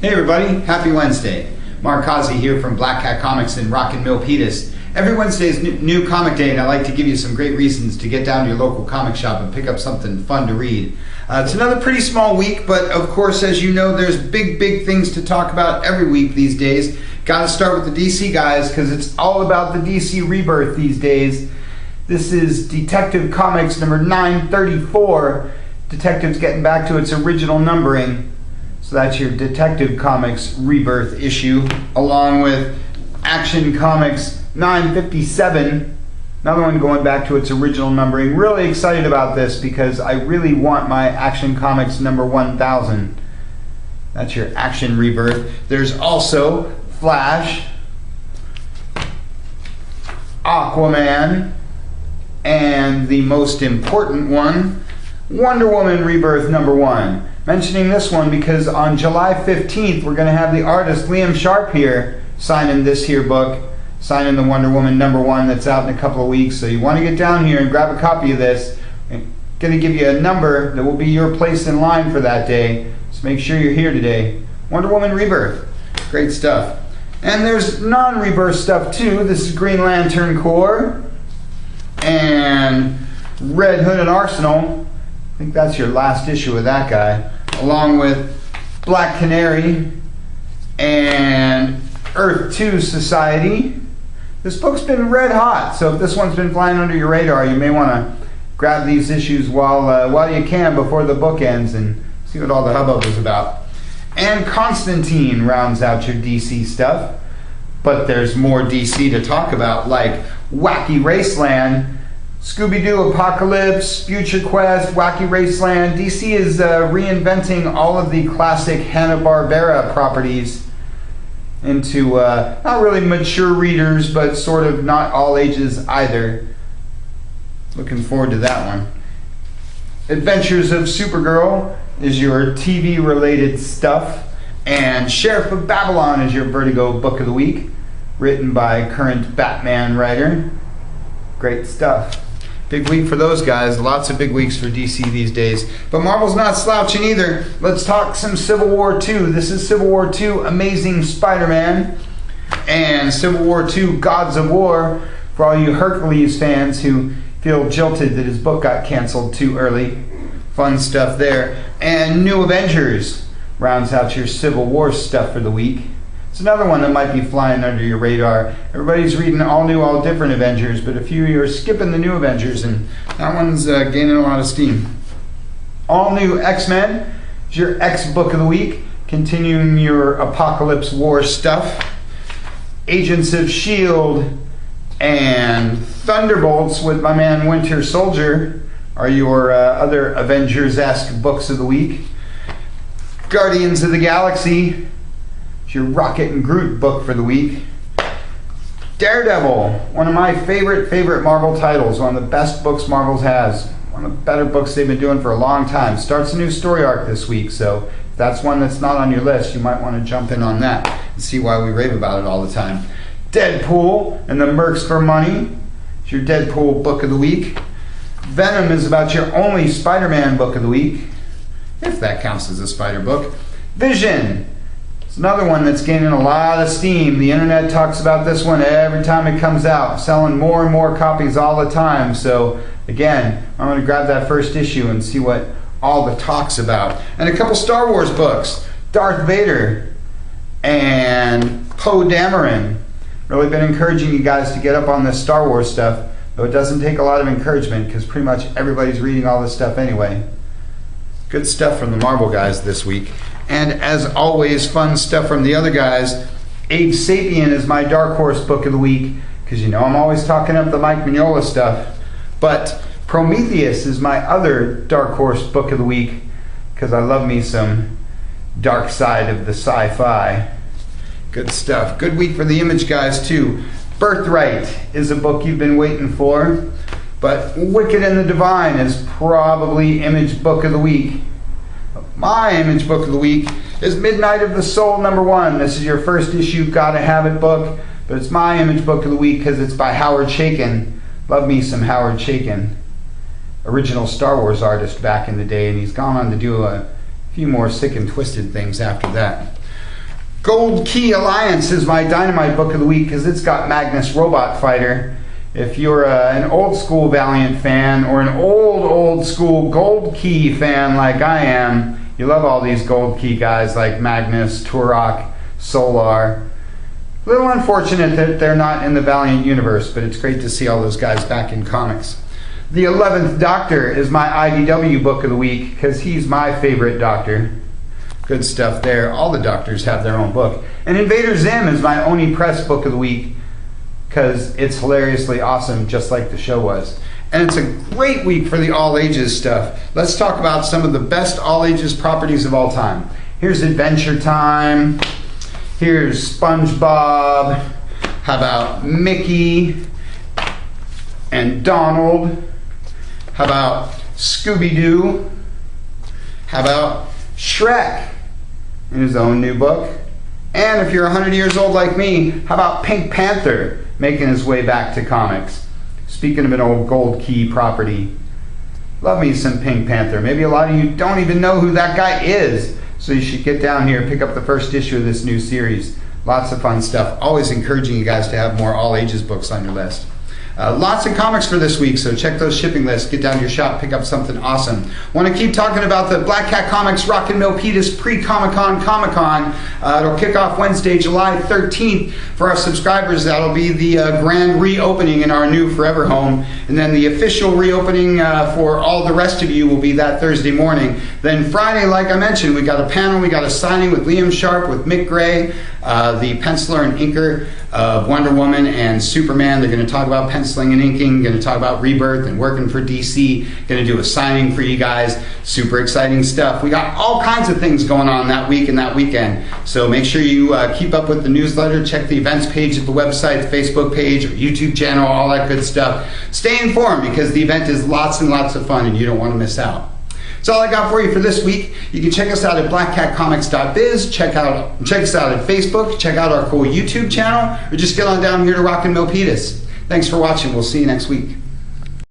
Hey everybody, happy Wednesday. Mark Causey here from Black Cat Comics in Rockin' Milpitas. Every Wednesday is new comic day, and I like to give you some great reasons to get down to your local comic shop and pick up something fun to read. It's another pretty small week, but of course, as you know, there's big things to talk about every week these days. Gotta start with the DC guys, because it's all about the DC rebirth these days. This is Detective Comics number 934. Detective's getting back to its original numbering. So that's your Detective Comics Rebirth issue, along with Action Comics 957, another one going back to its original numbering. Really excited about this because I really want my Action Comics number 1000. That's your Action Rebirth. There's also Flash, Aquaman, and the most important one, Wonder Woman Rebirth number 1. Mentioning this one because on July 15th we're going to have the artist Liam Sharp here signing this here book, signing the Wonder Woman number 1 that's out in a couple of weeks. So you want to get down here and grab a copy of this. I'm going to give you a number that will be your place in line for that day. So make sure you're here today. Wonder Woman Rebirth. Great stuff. And there's non-rebirth stuff too. This is Green Lantern Corps and Red Hood and Arsenal. I think that's your last issue of that guy, along with Black Canary and Earth 2 Society. This book's been red hot, so if this one's been flying under your radar, you may want to grab these issues while you can before the book ends and see what all the hubbub is about. And Constantine rounds out your DC stuff, but there's more DC to talk about, like Wacky Raceland, Scooby-Doo Apocalypse, Future Quest, Wacky Raceland. DC is reinventing all of the classic Hanna-Barbera properties into not really mature readers, but sort of not all ages either. Looking forward to that one. Adventures of Supergirl is your TV-related stuff, and Sheriff of Babylon is your Vertigo Book of the Week, written by current Batman writer. Great stuff. Big week for those guys. Lots of big weeks for DC these days. But Marvel's not slouching either. Let's talk some Civil War II. This is Civil War II Amazing Spider-Man and Civil War II Gods of War for all you Hercules fans who feel jilted that his book got canceled too early. Fun stuff there. And New Avengers rounds out your Civil War stuff for the week. It's another one that might be flying under your radar. Everybody's reading all new, all different Avengers, but a few of you are skipping the New Avengers, and that one's gaining a lot of steam. All new X-Men is your X Book of the Week, continuing your Apocalypse War stuff. Agents of S.H.I.E.L.D. and Thunderbolts with my man Winter Soldier are your other Avengers-esque books of the week. Guardians of the Galaxy, your Rocket and Groot book for the week. Daredevil, one of my favorite Marvel titles, one of the best books Marvel has, one of the better books they've been doing for a long time. Starts a new story arc this week, so if that's one that's not on your list, you might want to jump in on that and see why we rave about it all the time. Deadpool and the Mercs for Money is your Deadpool book of the week. Venom is about your only Spider-Man book of the week, if that counts as a spider book. Vision, it's another one that's gaining a lot of steam. The internet talks about this one every time it comes out, selling more and more copies all the time. So again, I'm going to grab that first issue and see what all the talk's about. And a couple Star Wars books, Darth Vader and Poe Dameron. Really been encouraging you guys to get up on this Star Wars stuff, though it doesn't take a lot of encouragement because pretty much everybody's reading all this stuff anyway. Good stuff from the Marvel guys this week. And as always, fun stuff from the other guys. Age Sapien is my Dark Horse book of the week, because you know I'm always talking up the Mike Mignola stuff. But Prometheus is my other Dark Horse book of the week, because I love me some dark side of the sci-fi. Good stuff. Good week for the Image guys too. Birthright is a book you've been waiting for, but Wicked and the Divine is probably Image book of the week. My Image book of the week is Midnight of the Soul number 1. This is your first issue, gotta have it book, but it's my Image book of the week because it's by Howard Chaykin. Love me some Howard Chaykin. Original Star Wars artist back in the day, and he's gone on to do a few more sick and twisted things after that. Gold Key Alliance is my Dynamite book of the week because it's got Magnus Robot Fighter. If you're an old school Valiant fan or an old school Gold Key fan like I am, you love all these Gold Key guys like Magnus, Turok, Solar. A little unfortunate that they're not in the Valiant universe, but it's great to see all those guys back in comics. The 11th Doctor is my IDW book of the week because he's my favorite Doctor. Good stuff there. All the Doctors have their own book. And Invader Zim is my Oni Press book of the week because it's hilariously awesome, just like the show was. And it's a great week for the all ages stuff. Let's talk about some of the best all ages properties of all time. Here's Adventure Time. Here's SpongeBob. How about Mickey and Donald? How about Scooby-Doo? How about Shrek in his own new book? And if you're 100 years old like me, how about Pink Panther making his way back to comics? Speaking of an old Gold Key property, love me some Pink Panther. Maybe a lot of you don't even know who that guy is, so you should get down here and pick up the first issue of this new series. Lots of fun stuff. Always encouraging you guys to have more all ages books on your list. Lots of comics for this week, so check those shipping lists. Get down to your shop, pick up something awesome. Want to keep talking about the Black Cat Comics Rockin' Milpitas pre-Comic-Con Comic-Con. It'll kick off Wednesday, July 13th. For our subscribers, that'll be the grand reopening in our new Forever home. And then the official reopening for all the rest of you will be that Thursday morning. Then Friday, like I mentioned, we got a panel, we got a signing with Liam Sharp, with Mick Gray, the penciler and inker of Wonder Woman and Superman. They're going to talk about penciling and inking, going to talk about Rebirth and working for DC, going to do a signing for you guys. Super exciting stuff. We got all kinds of things going on that week and that weekend. So make sure you keep up with the newsletter, check the events page at the website, the Facebook page, or YouTube channel, all that good stuff. Stay informed because the event is lots and lots of fun and you don't want to miss out. That's all I got for you for this week. You can check us out at blackcatcomics.biz, check us out at Facebook, check out our cool YouTube channel, or just get on down here to Rockin' Milpitas. Thanks for watching. We'll see you next week.